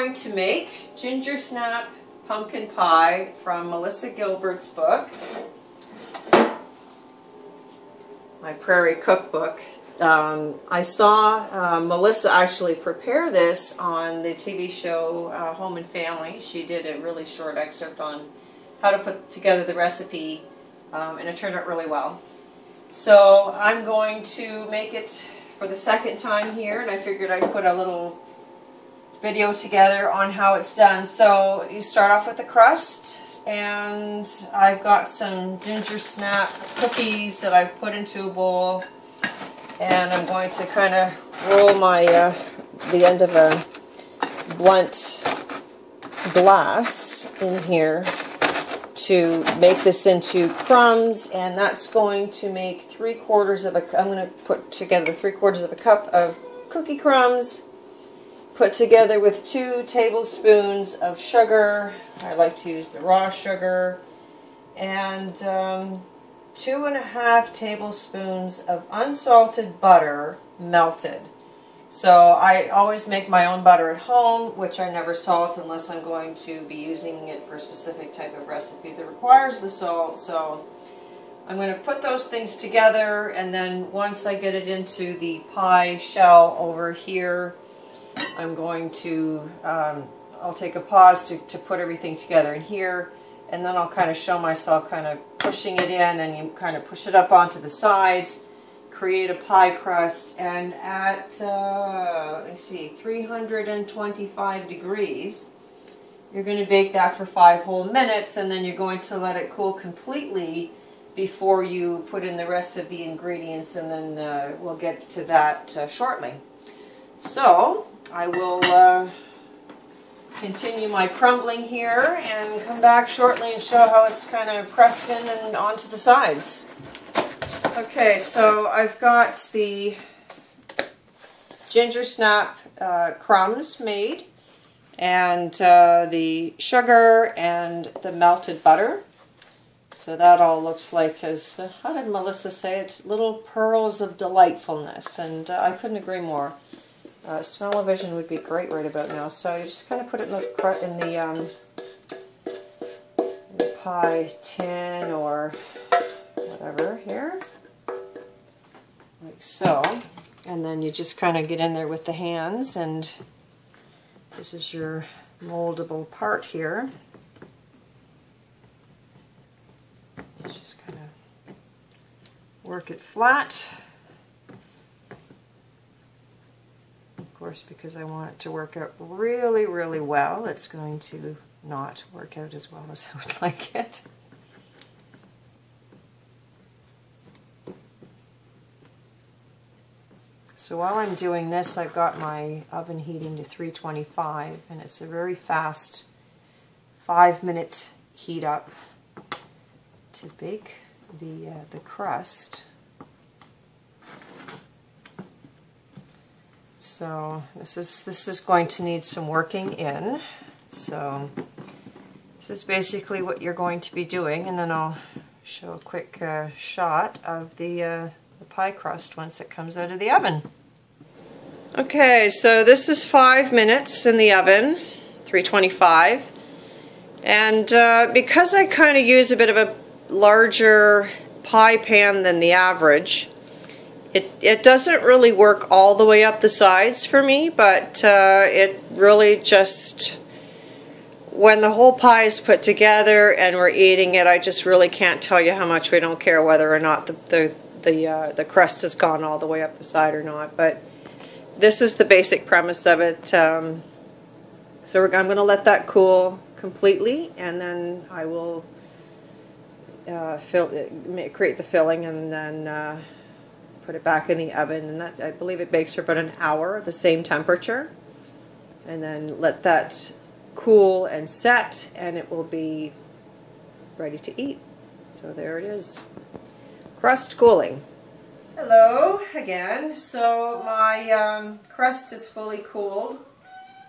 going to make ginger snap pumpkin pie from Melissa Gilbert's book, My Prairie Cookbook. I saw Melissa actually prepare this on the TV show Home and Family. She did a really short excerpt on how to put together the recipe, and it turned out really well. So I'm going to make it for the second time here, and I figured I'd put a little video together on how it's done. So you start off with the crust, and I've got some ginger snap cookies that I've put into a bowl, and I'm going to kind of roll my the end of a blunt glass in here to make this into crumbs, and that's going to make 3/4 of a. I'm going to put together 3/4 of a cup of cookie crumbs, put together with 2 tablespoons of sugar. I like to use the raw sugar, and 2.5 tablespoons of unsalted butter melted. So I always make my own butter at home, which I never salt unless I'm going to be using it for a specific type of recipe that requires the salt. So I'm going to put those things together, and then once I get it into the pie shell over here, I'm going to, I'll take a pause to put everything together in here, and then I'll kind of show myself kind of pushing it in, and you kind of push it up onto the sides, create a pie crust, and at, let me see, 325 degrees, you're going to bake that for 5 whole minutes, and then you're going to let it cool completely before you put in the rest of the ingredients, and then we'll get to that shortly. So I will continue my crumbling here and come back shortly and show how it's kind of pressed in and onto the sides. Okay, so I've got the ginger snap crumbs made, and the sugar and the melted butter. So that all looks like, as how did Melissa say it? Little pearls of delightfulness, and I couldn't agree more. Smell-o-vision would be great right about now. So you just kind of put it in the pie tin or whatever here, like so. And then you just kind of get in there with the hands, and this is your moldable part here. Just kind of work it flat. Of course, because I want it to work out really, really well, it's going to not work out as well as I would like it. So while I'm doing this, I've got my oven heating to 325, and it's a very fast 5-minute heat up to bake the crust. So this is going to need some working in. So this is basically what you're going to be doing, and then I'll show a quick shot of the pie crust once it comes out of the oven. Okay, so this is 5 minutes in the oven, 325, and because I kind of use a bit of a larger pie pan than the average, it doesn't really work all the way up the sides for me, but it really just, when the whole pie is put together and we're eating it, I just really can't tell you how much we don't care whether or not the crust has gone all the way up the side or not. But this is the basic premise of it. So I'm going to let that cool completely, and then I will create the filling, and then put it back in the oven, and that, I believe it bakes for about an hour at the same temperature, and then let that cool and set, and it will be ready to eat. So there it is, crust cooling. Hello again. So my crust is fully cooled,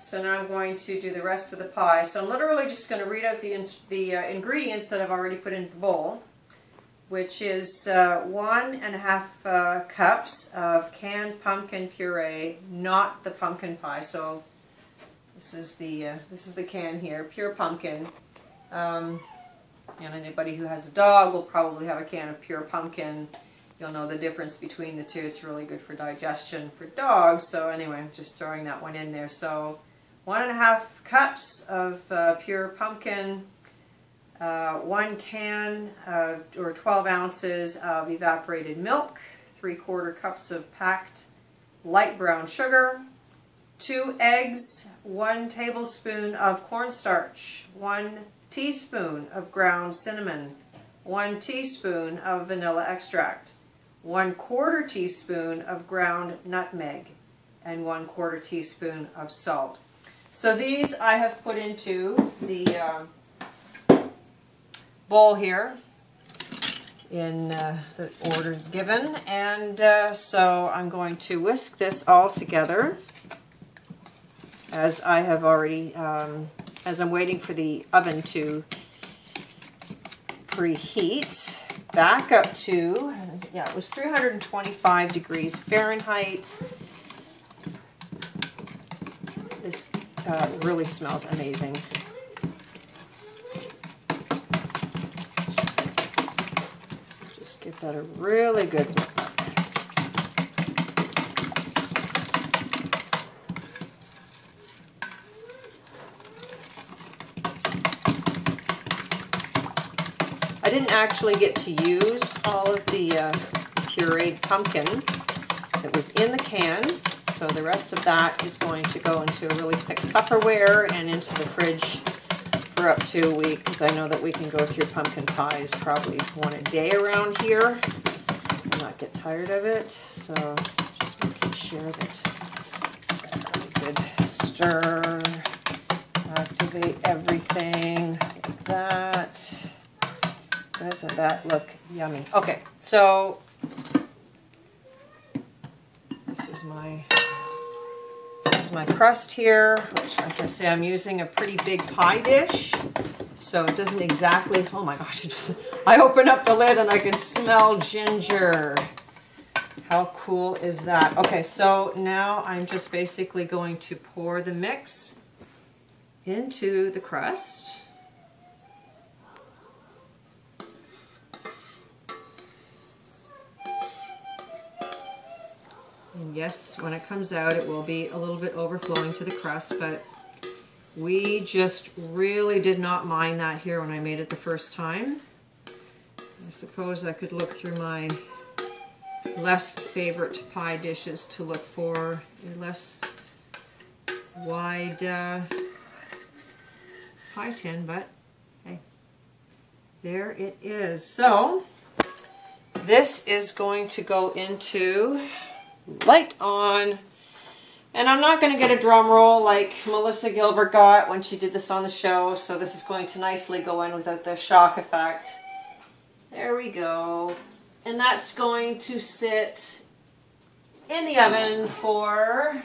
so now I'm going to do the rest of the pie. So I'm literally just going to read out the ingredients that I've already put in the bowl, which is 1.5 cups of canned pumpkin puree, not the pumpkin pie. So This is the can here, pure pumpkin. And anybody who has a dog will probably have a can of pure pumpkin. You'll know the difference between the two. It's really good for digestion for dogs. So anyway, I'm just throwing that one in there. So 1.5 cups of pure pumpkin, 1 can or 12 ounces of evaporated milk, 3/4 cups of packed light brown sugar, 2 eggs, 1 tablespoon of cornstarch, 1 teaspoon of ground cinnamon, 1 teaspoon of vanilla extract, 1/4 teaspoon of ground nutmeg, and 1/4 teaspoon of salt. So these I have put into the bowl here in the order given, and so I'm going to whisk this all together as I have already, as I'm waiting for the oven to preheat back up to, yeah, it was 325 degrees Fahrenheit. This really smells amazing. Just give that a really good whip up. I didn't actually get to use all of the pureed pumpkin that was in the can, so the rest of that is going to go into a really thick Tupperware and into the fridge for up to a week, because I know that we can go through pumpkin pies probably 1 a day around here and not get tired of it. So just making sure that good stir, activate everything like that. Doesn't that look yummy? Okay, so this is my crust here, which, like I say, I'm using a pretty big pie dish, so it doesn't exactly, oh my gosh, I open up the lid and I can smell ginger. How cool is that? Okay, so now I'm just basically going to pour the mix into the crust. And yes, when it comes out, it will be a little bit overflowing to the crust, but we just really did not mind that here when I made it the first time. I suppose I could look through my less favorite pie dishes to look for a less wide pie tin, but hey, there it is. So this is going to go into light on, and I'm not going to get a drum roll like Melissa Gilbert got when she did this on the show, so this is going to nicely go in without the shock effect. There we go. And that's going to sit in the oven for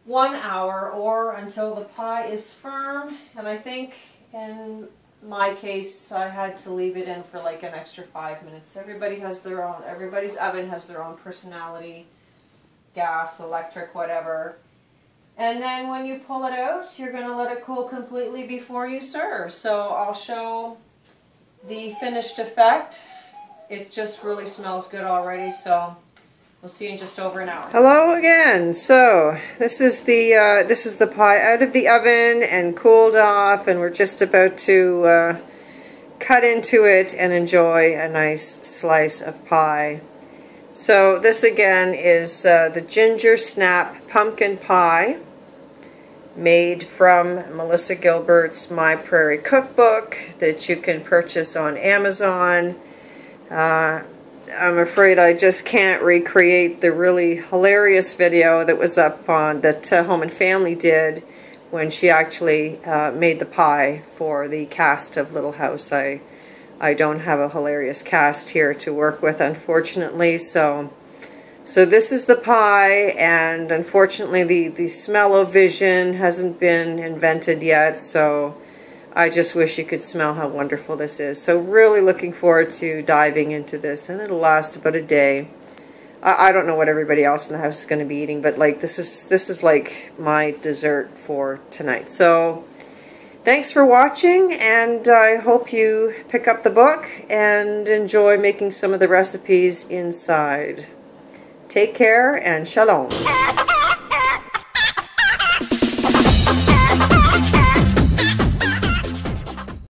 1 hour or until the pie is firm. And I think in my case I had to leave it in for like an extra 5 minutes. Everybody has their own, everybody's oven has their own personality, gas, electric, whatever. And then when you pull it out, you're going to let it cool completely before you serve. So I'll show the finished effect. It just really smells good already, so we'll see you in just over an hour. Hello again. So this is the pie out of the oven and cooled off, and we're just about to cut into it and enjoy a nice slice of pie. So this again is the ginger snap pumpkin pie, made from Melissa Gilbert's My Prairie Cookbook that you can purchase on Amazon. I'm afraid I just can't recreate the really hilarious video that was up on that Home and Family did when she actually made the pie for the cast of Little House. I don't have a hilarious cast here to work with, unfortunately. So this is the pie, and unfortunately the smell-o-vision hasn't been invented yet, so I just wish you could smell how wonderful this is. So really looking forward to diving into this, and it'll last about a day. I don't know what everybody else in the house is going to be eating, but like this is like my dessert for tonight. So thanks for watching, and I hope you pick up the book and enjoy making some of the recipes inside. Take care and shalom.